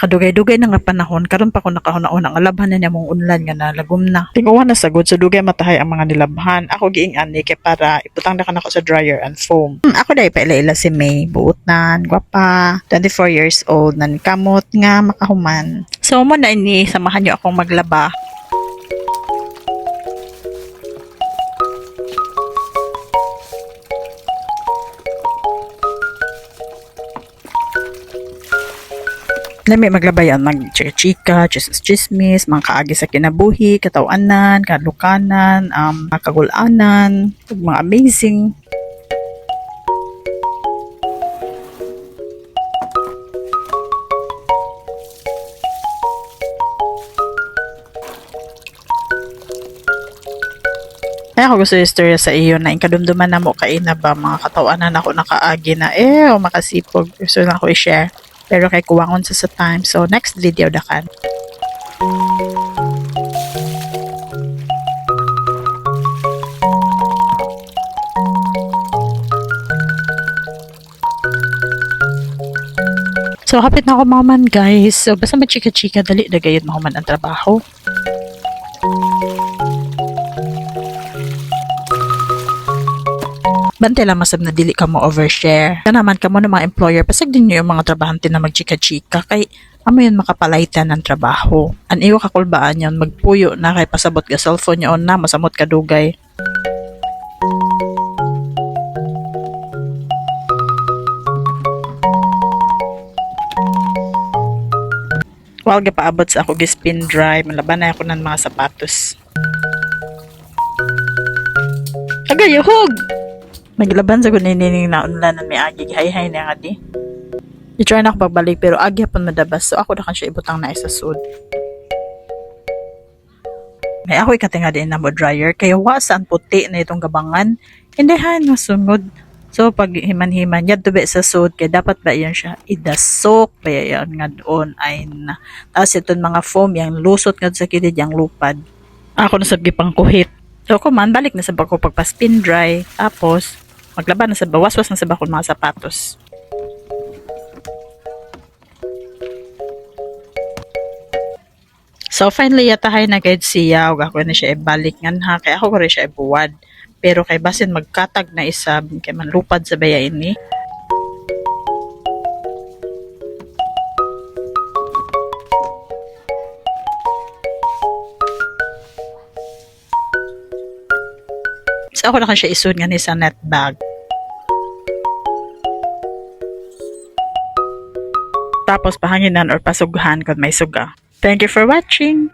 Kadugay-dugay na nga panahon, karon pa ko nakahuna-una ang alabhan na niya mong unlan nga nalagom na. Tinguhan na sagod, so dugay matahay ang mga nilabhan. Ako giing ani kay para iputang na kanako sa dryer and foam. Ako dahil pa ila si May, buot nan, gwapa, 24 years old, nan kamot nga makahuman. So mo na ini, samahan niyo akong maglaba. Lami maglabayan, mag-chika-chika, chismis, mga kaagi sa kinabuhi, katawanan, kalukanan, kagulanan, mga amazing. Kaya ako gusto yung istorya sa iyo na kadumduman na mo kaina ba mga katawanan ako nakaagi na makasipog. Gusto na ako i-share. Pero kay kuwangon sa time. So, next video dakan. So, hapit na ako mahuman guys. So, basta machika-chika, dali na gayod mahuman ang trabaho. Bante lang masab na dili ka mo overshare. Kaya naman ka mo ng mga employer, pasag din nyo yung mga trabahante na magchika-chika kay amo yun makapalaitan ng trabaho. An iwa kakulbaan yun, magpuyo na kay pasabot ka cellphone yun na, masamot ka dugay. While paabot sa ako gispin dry, malaban na ako ng mga sapatos. Agayahog! Maglaban sa kuninining na unlan na may agi hay-hay na nga di. I-try na ako pagbalik pero agi hapon madabas so ako na kan siya ibutang na isa sud. May ako ikatinga din na mo dryer kaya wasaan puti na itong gabangan. Hindi han masungod. So pag himan-himan yad tubi sa sud kaya dapat ba yan siya idasok pa yan nga doon ay na. Tapos itong mga foam yang lusot nga sa kilid yang lupad. Ako na sabi pang kuhit. So kuman balik na sa bako pagpa-spin dry tapos maglaban na sa bawas-was na sa bakol mga sapatos. So finally yatahay na guide siya ug ako na siya ibalik ngan ha kay ako rin siya ibuwad. Pero kay basin magkatag na isab kay manlupad sa baya ini. So ako na kan siya isud nga ni sa net bag. Tapos pahanginan or pasughan kung may suga. Thank you for watching!